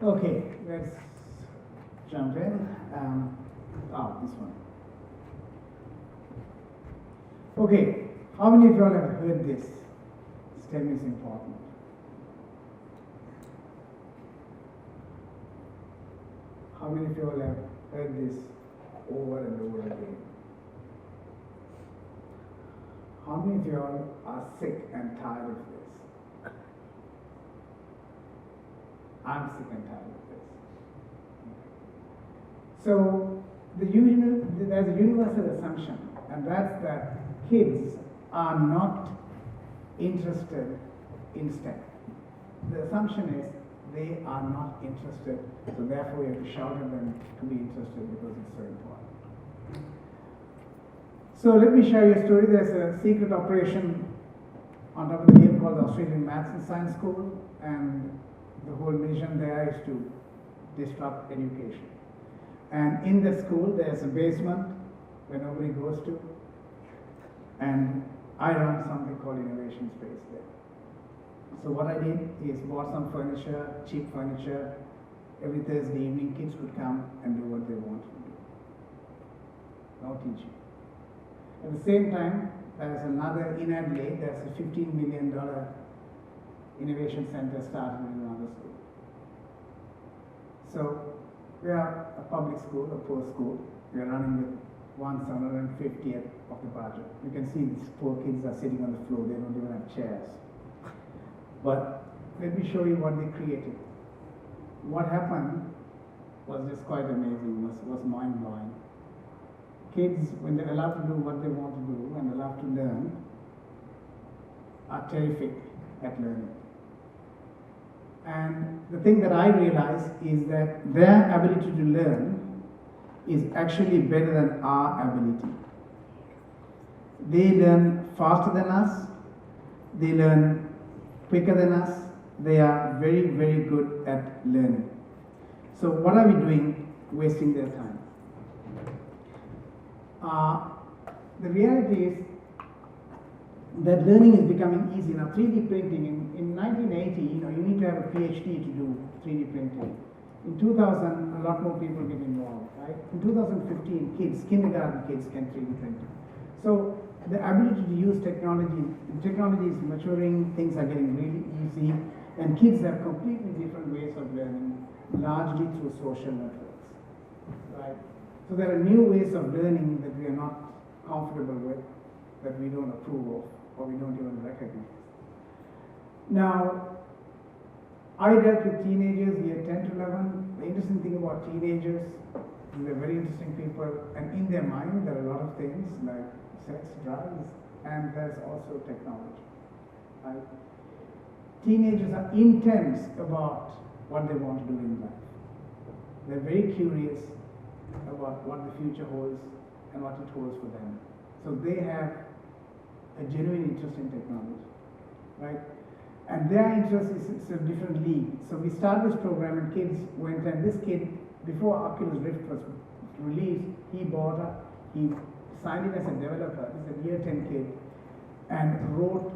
Okay, let's jump in. This one. Okay, how many of you all have heard this? STEM is important. How many of you all have heard this over and over again? How many of you all are sick and tired of this? I'm sick and tired of this. So there's a universal assumption, and that's that kids are not interested in STEM. The assumption is they are not interested, so therefore we have to shout at them to be interested because it's so important. So let me share you a story. There's a secret operation on top of the hill called the Australian Maths and Science School, and the whole mission there is to disrupt education. And in the school there's a basement where nobody goes to, and I run something called innovation space there. So what I did is bought some furniture, cheap furniture. Every Thursday evening kids could come and do what they wanted to do. No teaching. At the same time, there's another in Adelaide, there's a $15 million innovation center started in another school. So we are a public school, a poor school. We are running with 1/750th of the budget. You can see these poor kids are sitting on the floor, they don't even have chairs. But let me show you what they created. What happened was just quite amazing, was mind-blowing. Kids, when they're allowed to do what they want to do and allowed to learn, are terrific at learning. And the thing that I realized is that their ability to learn is actually better than our ability. They learn faster than us, they learn quicker than us, they are very, very good at learning. So what are we doing? Wasting their time. The reality is that learning is becoming easy. Now 3D printing, in 1980, you need to have a PhD to do 3D printing. In 2000, a lot more people get involved, right? In 2015, kindergarten kids can 3D print. So the ability to use technology is maturing, things are getting really easy, and kids have completely different ways of learning, largely through social networks, right? So there are new ways of learning that we are not comfortable with, that we don't approve of, or we don't even recognize. Now, I dealt with teenagers, year 10 to 11. The interesting thing about teenagers, they're very interesting people, and in their mind there are a lot of things like sex, drugs, and there's also technology. Right? Teenagers are intense about what they want to do in life. They're very curious about what the future holds and what it holds for them. So they have a genuine interest in technology, right? And their interest is a different league. So we started this program and kids went, and this kid, before Oculus Rift was released, he signed in as a developer. He's a year 10 kid, and wrote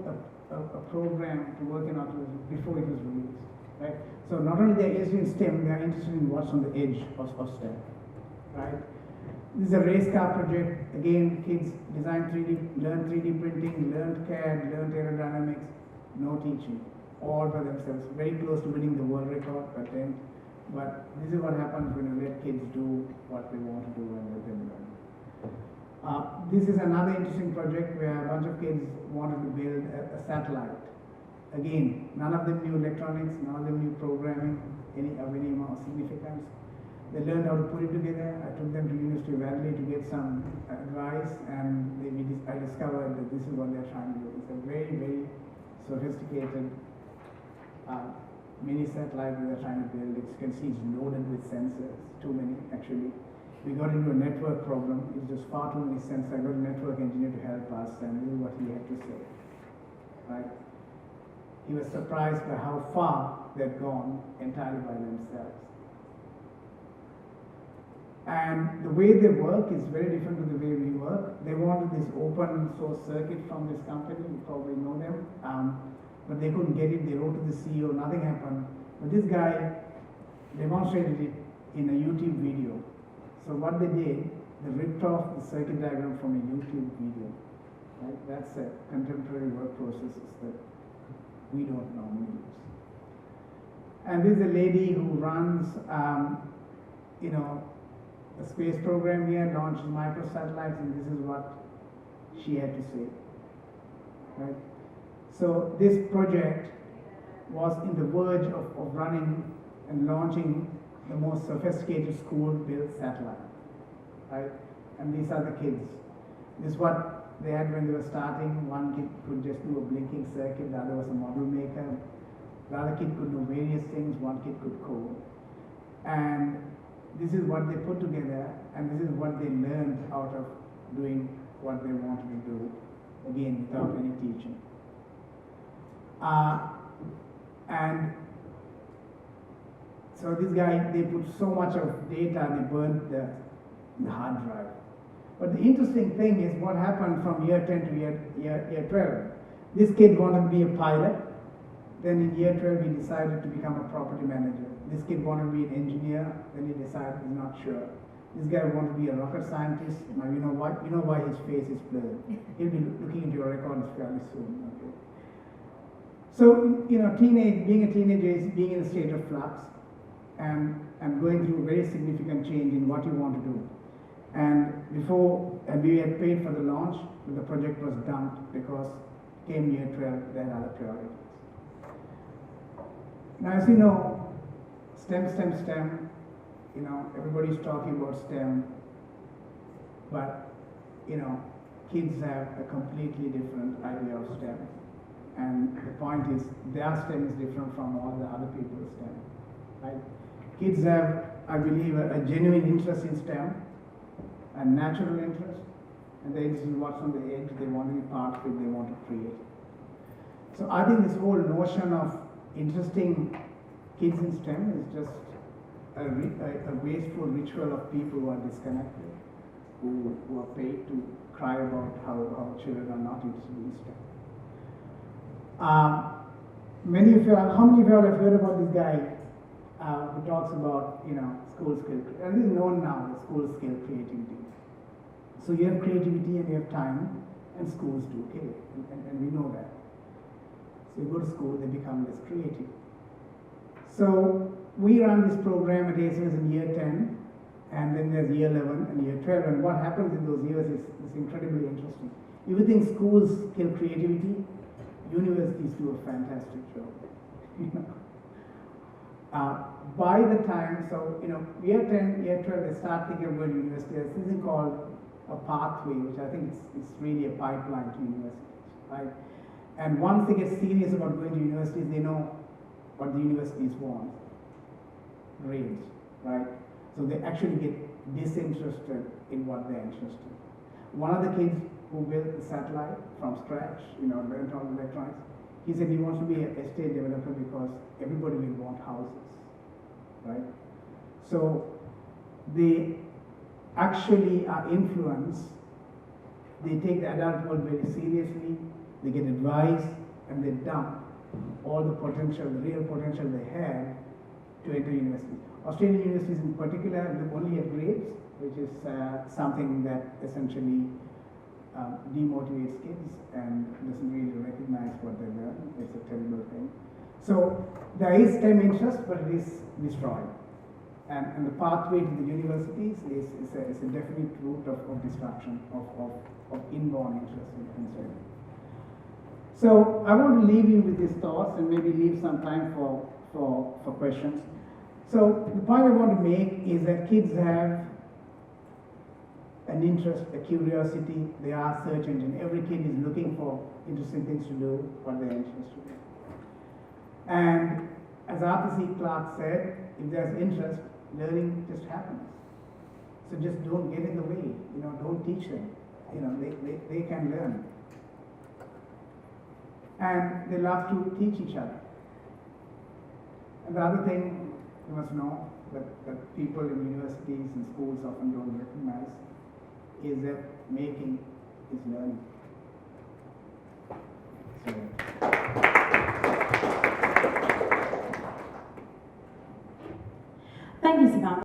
a program to work in Oculus before it was released, right? So not only they're interested in STEM, they're interested in what's on the edge of STEM, right? This is a race car project. Again, kids design 3D, learn 3D printing, learn CAD, learn aerodynamics, no teaching, all by themselves. Very close to winning the world record attempt. But this is what happens when you let kids do what they want to do and let them learn. This is another interesting project where a bunch of kids wanted to build a satellite. Again, none of them knew electronics, none of them knew programming of any amount of significance. They learned how to put it together. I took them to University of Adelaide to get some advice, and I discovered that this is what they're trying to do. It's a very, very sophisticated mini satellite that they're trying to build. As you can see, it's loaded with sensors, too many actually. We got into a network problem. It's just far too many sensors. I got a network engineer to help us, and this is what he had to say. Right? He was surprised by how far they'd gone entirely by themselves. And the way they work is very different to the way we work. They wanted this open source circuit from this company, you probably know them, but they couldn't get it. They wrote to the CEO, nothing happened. But this guy demonstrated it in a YouTube video. So what they did, they ripped off the circuit diagram from a YouTube video. Right? That's a contemporary work processes that we don't normally use. And this is a lady who runs, a space program here, launches microsatellites, and this is what she had to say. Right? So this project was in the verge of running and launching the most sophisticated school-built satellite. Right? And these are the kids. This is what they had when they were starting. One kid could just do a blinking circuit, the other was a model maker. The other kid could do various things, one kid could code. And this is what they put together, and this is what they learned out of doing what they wanted to do, again, without any teaching. And so this guy, they put so much of data, they burned the hard drive. But the interesting thing is what happened from year 10 to year 12. This kid wanted to be a pilot. Then in year 12, he decided to become a property manager. This kid wanted to be an engineer. Then he decided he's not sure. This guy wanted to be a rocket scientist. Now you know what? You know why his face is blurred. He'll be looking into your records fairly soon. Okay. So being a teenager is being in a state of flux and going through very significant change in what you want to do. And we had paid for the launch, but the project was dumped because came year 12, they had other priorities. Now, as you know, STEM, everybody's talking about STEM, but, kids have a completely different idea of STEM. And the point is, their STEM is different from all the other people's STEM, right? Kids have, I believe, a genuine interest in STEM, a natural interest, and this is what's on the edge, they want to be part of it, they want to create. So I think this whole notion of interesting kids in STEM is just a wasteful ritual of people who are disconnected, who are paid to cry about how children are not interested in STEM. How many of you have heard about this guy who talks about school skill, and this is known now as school skill creativity. So you have creativity and you have time, and schools do kill it, and we know that. So you go to school, they become less creative. So we run this program at ACES in year 10, and then there's year 11 and year 12, and what happens in those years is incredibly interesting. If you think schools kill creativity, universities do a fantastic job. By the time, year 10, year 12, they start thinking about university. There's something called a pathway, which I think it's really a pipeline to universities, right? And once they get serious about going to universities, they know what the universities want, grades, right? So they actually get disinterested in what they're interested in. One of the kids who built the satellite from scratch, learned all the electronics, he said he wants to be an estate developer because everybody will want houses, right? So they actually are influenced. They take the adult world very seriously. They get advice, and they dump all the potential, the real potential they have to enter universities. Australian universities in particular look only at grades, which is something that essentially demotivates kids and doesn't really recognize what they learn. It's a terrible thing. So there is STEM interest, but it is destroyed. And the pathway to the universities is a definite route of destruction, of inborn interest in STEM. So I want to leave you with these thoughts and maybe leave some time for questions. So the point I want to make is that kids have an interest, a curiosity, they are search engine. Every kid is looking for interesting things to do, what they're interested in. And as Arthur C. Clarke said, if there's interest, learning just happens. So just don't get in the way, don't teach them. They can learn. And they love to teach each other. And the other thing you must know that people in universities and schools often don't recognize is that making is learning. So,